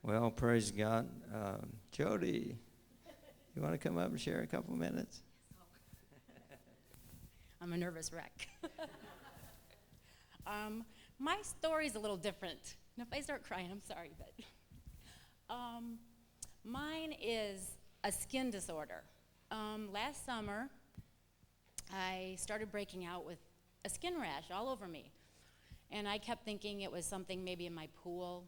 Well, praise God. Jody, you want to come up and share a couple minutes? I'm a nervous wreck. My story's a little different. And if I start crying, I'm sorry, but mine is a skin disorder. Last summer, I started breaking out with a skin rash all over me. And I kept thinking it was something maybe in my pool.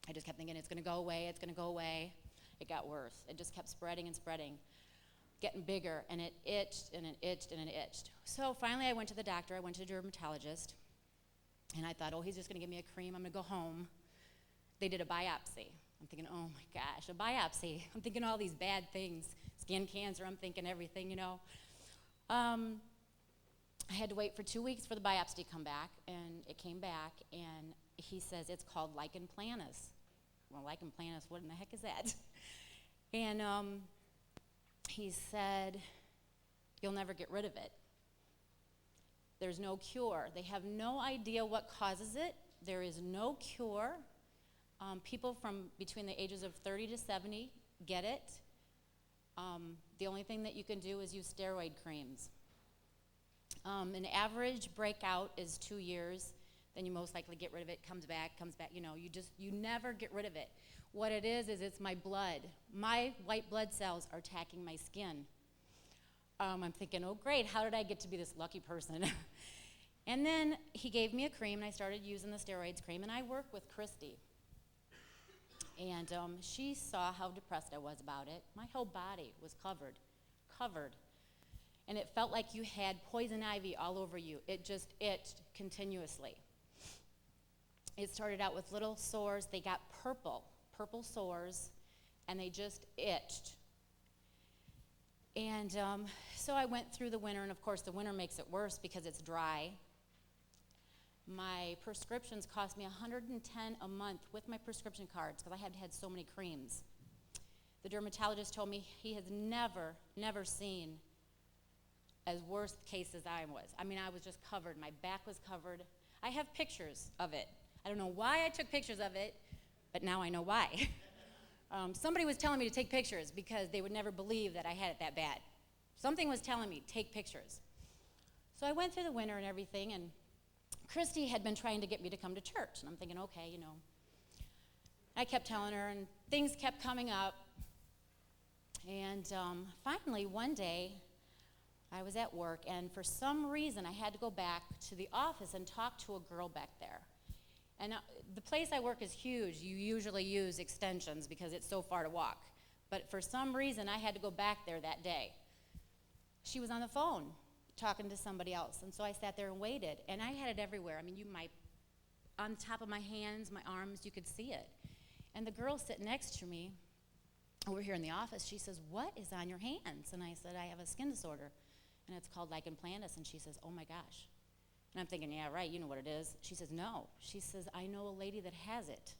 I just kept thinking it's going to go away, it's going to go away. It got worse. It just kept spreading and spreading, getting bigger, and it itched and it itched and it itched. So finally I went to the doctor. I went to a dermatologist, and I thought, oh, he's just going to give me a cream. I'm going to go home. They did a biopsy. I'm thinking, oh my gosh, a biopsy. I'm thinking all these bad things, skin cancer, I'm thinking everything, you know. I had to wait for 2 weeks for the biopsy to come back, and it came back, and he says it's called lichen planus. Well, lichen planus, what in the heck is that? And he said, you'll never get rid of it. There's no cure. They have no idea what causes it. There is no cure. People from between the ages of 30 to 70 get it. The only thing that you can do is use steroid creams. An average breakout is 2 years. Then you most likely get rid of it, comes back, you know, you never get rid of it. What it is it's my blood. My white blood cells are attacking my skin. I'm thinking, oh great, how did I get to be this lucky person? And then he gave me a cream, and I started using the steroids cream, and I work with Christy. And she saw how depressed I was about it. My whole body was covered. And it felt like you had poison ivy all over you. It just itched continuously. It started out with little sores. They got purple sores, and they just itched. And so I went through the winter, and of course the winter makes it worse because it's dry. My prescriptions cost me $110 a month with my prescription cards because I had so many creams. The dermatologist told me he has never seen as worst case as I was. I mean, I was just covered. My back was covered. I have pictures of it. I don't know why I took pictures of it, but now I know why. Somebody was telling me to take pictures because they would never believe that I had it that bad. Something was telling me, take pictures. So I went through the winter and everything, and Christy had been trying to get me to come to church, and I'm thinking, okay, you know. I kept telling her, and things kept coming up. And finally, one day, I was at work, and for some reason, I had to go back to the office and talk to a girl back there. And the place I work is huge. You usually use extensions because it's so far to walk. But for some reason, I had to go back there that day. She was on the phone talking to somebody else, and so I sat there and waited. And I had it everywhere. I mean, on top of my hands, my arms, you could see it. And the girl sitting next to me over here in the office, she says, what is on your hands? And I said, I have a skin disorder, and it's called lichen planus. And she says, oh my gosh. And I'm thinking, yeah, right, you know what it is. She says, no. She says, I know a lady that has it.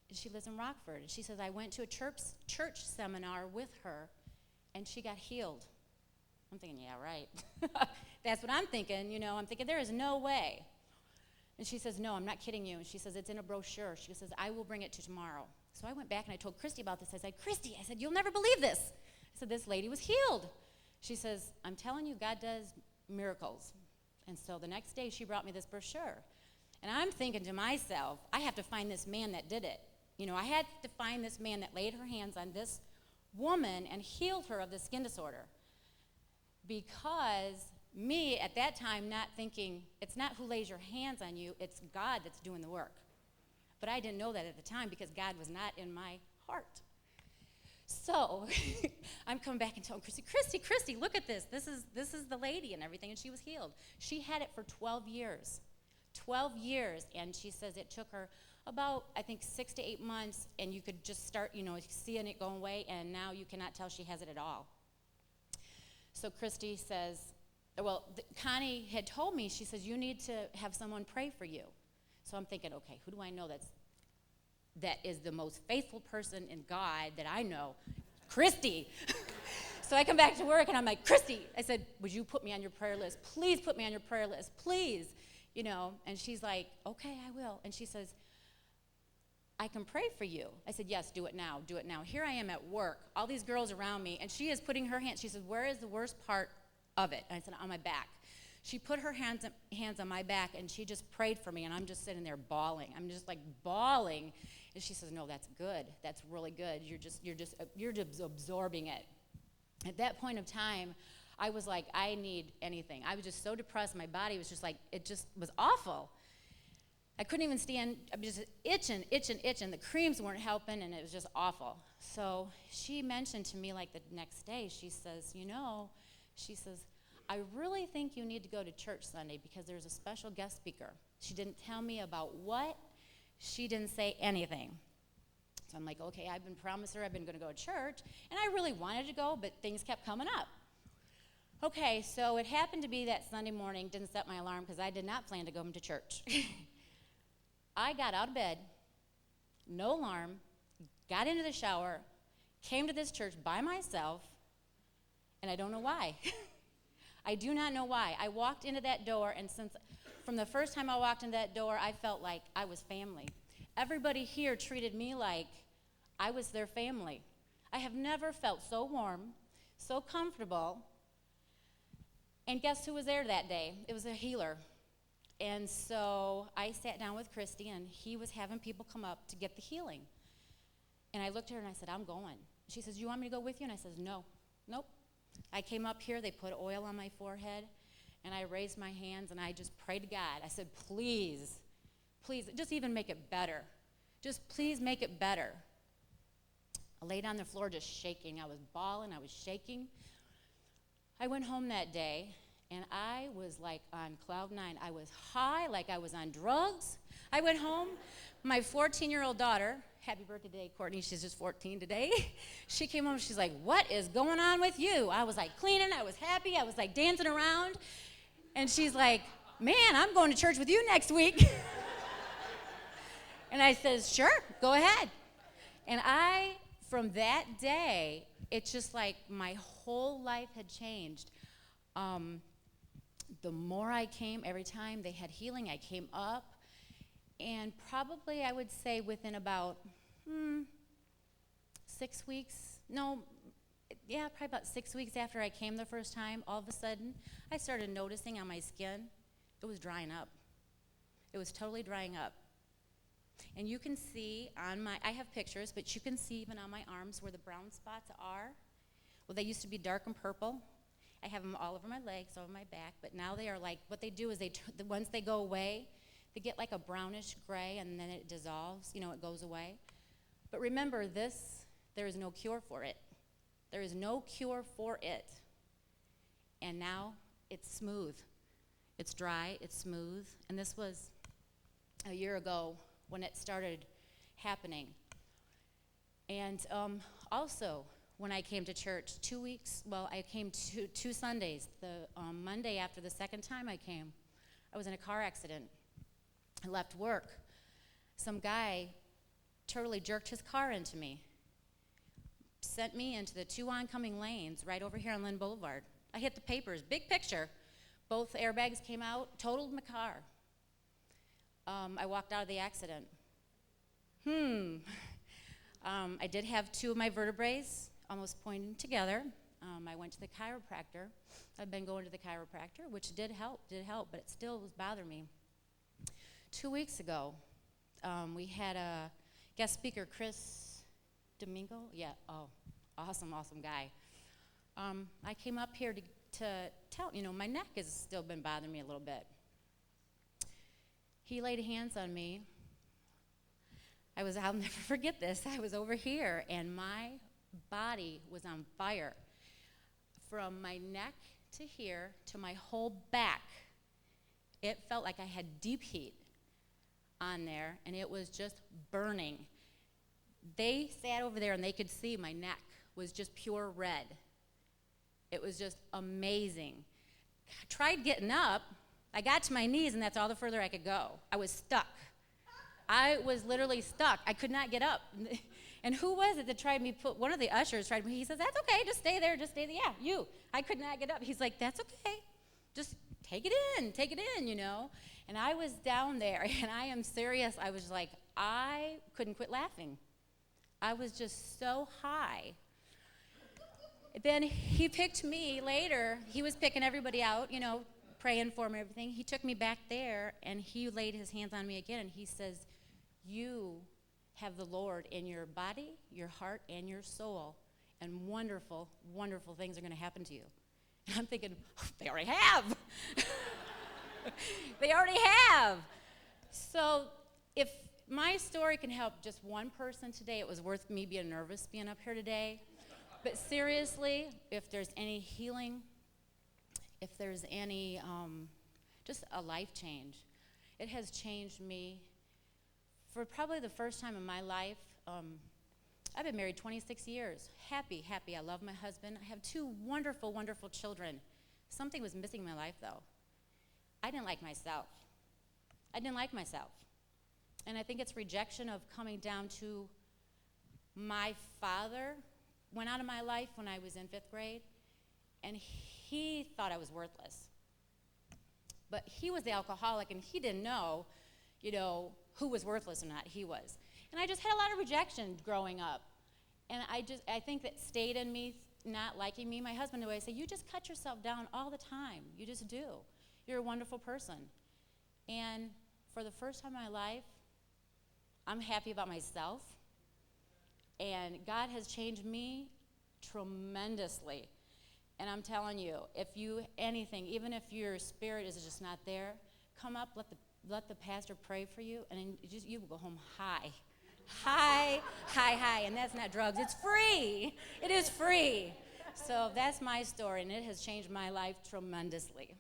And she lives in Rockford. And she says, I went to a church seminar with her, and she got healed. I'm thinking, yeah, right. That's what I'm thinking, you know. I'm thinking, there is no way. And she says, no, I'm not kidding you. And she says, it's in a brochure. She says, I will bring it to tomorrow. So I went back and I told Christy about this. I said, Christy, you'll never believe this. I said, this lady was healed. She says, I'm telling you, God does miracles. And so the next day, she brought me this brochure. And I'm thinking to myself, I have to find this man that did it. You know, I had to find this man that laid her hands on this woman and healed her of the skin disorder. Because me, at that time, not thinking, it's not who lays your hands on you, it's God that's doing the work. But I didn't know that at the time because God was not in my heart. So I'm coming back and telling Christy, look at this. This is the lady and everything, and she was healed. She had it for 12 years. 12 years, and she says it took her about, I think, 6 to 8 months, and you could just start, you know, seeing it going away, and now you cannot tell she has it at all. So Christy says, Connie had told me, she says, you need to have someone pray for you. So I'm thinking, okay, who do I know that is the most faithful person in God that I know? Christy. So I come back to work, and I'm like, Christy, I said, would you put me on your prayer list? Please put me on your prayer list, please. You know, and she's like, okay, I will. And she says, I can pray for you. I said, yes, do it now, do it now. Here I am at work, all these girls around me, and she is putting her hands. She says, where is the worst part of it? And I said, on my back. She put her hands on my back, and she just prayed for me, and I'm just sitting there bawling. I'm just like bawling. And she says, no, that's good. That's really good. You're just absorbing it. At that point of time, I was like, I need anything. I was just so depressed. My body was just like, it just was awful. I couldn't even stand. I was just itching. The creams weren't helping, and it was just awful. So she mentioned to me like the next day, she says, I really think you need to go to church Sunday because there's a special guest speaker. She didn't tell me about what. She didn't say anything. So I'm like, okay, I've been promised her I've been going to go to church, and I really wanted to go, but things kept coming up. Okay, so it happened to be that Sunday morning, didn't set my alarm because I did not plan to go to church. I got out of bed, no alarm, got into the shower, came to this church by myself, and I don't know why. I do not know why. I walked into that door, and from the first time I walked into that door, I felt like I was family. Everybody here treated me like I was their family. I have never felt so warm, so comfortable. And guess who was there that day? It was a healer. And so I sat down with Christy, and he was having people come up to get the healing. And I looked at her, and I said, I'm going. She says, you want me to go with you? And I said, no, nope. I came up here, they put oil on my forehead, and I raised my hands, and I just prayed to God. I said, please, just even make it better. Just please make it better. I laid on the floor just shaking. I was bawling, I was shaking. I went home that day, and I was like on cloud 9. I was high, like I was on drugs. I went home. My 14-year-old daughter, happy birthday today, Courtney, she's just 14 today. She came home, she's like, what is going on with you? I was like cleaning, I was happy, I was like dancing around. And she's like, man, I'm going to church with you next week. And I says, sure, go ahead. And from that day, it's just like my whole life had changed. The more I came, every time they had healing, I came up. And probably I would say within about 6 weeks, probably about 6 weeks after I came the first time, all of a sudden, I started noticing on my skin, it was drying up. It was totally drying up. And you can see I have pictures, but you can see even on my arms where the brown spots are. Well, they used to be dark and purple. I have them all over my legs, over my back, but now they are like, what they do is once they go away, they get like a brownish gray, and then it dissolves, it goes away. But remember this, there is no cure for it. There is no cure for it. And now it's smooth. It's dry, it's smooth. And this was a year ago when it started happening. And also, when I came to church, I came two Sundays. The Monday after the second time I came, I was in a car accident. I left work. Some guy totally jerked his car into me, sent me into the 2 oncoming lanes right over here on Lynn Boulevard. I hit the papers, big picture. Both airbags came out, totaled my car. I walked out of the accident. I did have 2 of my vertebrae almost pointing together. I went to the chiropractor. I've been going to the chiropractor, which did help, but it still was bothering me. 2 weeks ago, we had a guest speaker, Chris Domingo. Yeah, awesome guy. I came up here to tell, my neck has still been bothering me a little bit. He laid hands on me. I'll never forget this. I was over here, and my body was on fire. From my neck to here to my whole back, it felt like I had deep heat on there, and it was just burning. They sat over there, and they could see my neck was just pure red. It was just amazing. I tried getting up. I got to my knees, and that's all the further I could go. I was stuck. I was literally stuck. I could not get up. And who was it that tried me? One of the ushers tried me. He says, that's okay. Just stay there. Yeah, you. I could not get up. He's like, that's okay. Just take it in, And I was down there, and I am serious. I was like, I couldn't quit laughing. I was just so high. Then he picked me later. He was picking everybody out, praying for me and everything. He took me back there, and he laid his hands on me again, and he says, you have the Lord in your body, your heart, and your soul, and wonderful, wonderful things are going to happen to you. And I'm thinking, they already have. They already have. So if my story can help just one person today, it was worth me being nervous being up here today. But seriously, if there's any healing, if there's any, just a life change, it has changed me. For probably the first time in my life, I've been married 26 years. Happy. I love my husband. I have 2 wonderful, wonderful children. Something was missing in my life, though. I didn't like myself. And I think it's rejection of coming down to my father went out of my life when I was in 5th grade, and he thought I was worthless. But he was the alcoholic, and he didn't know, who was worthless or not. He was. And I just had a lot of rejection growing up. And I think that stayed in me, not liking me. My husband would always say, you just cut yourself down all the time. You just do. You're a wonderful person. And for the first time in my life, I'm happy about myself. And God has changed me tremendously. And I'm telling you, even if your spirit is just not there, come up, let the pastor pray for you, and you will go home high. And that's not drugs. It's free. It is free. So that's my story, and it has changed my life tremendously.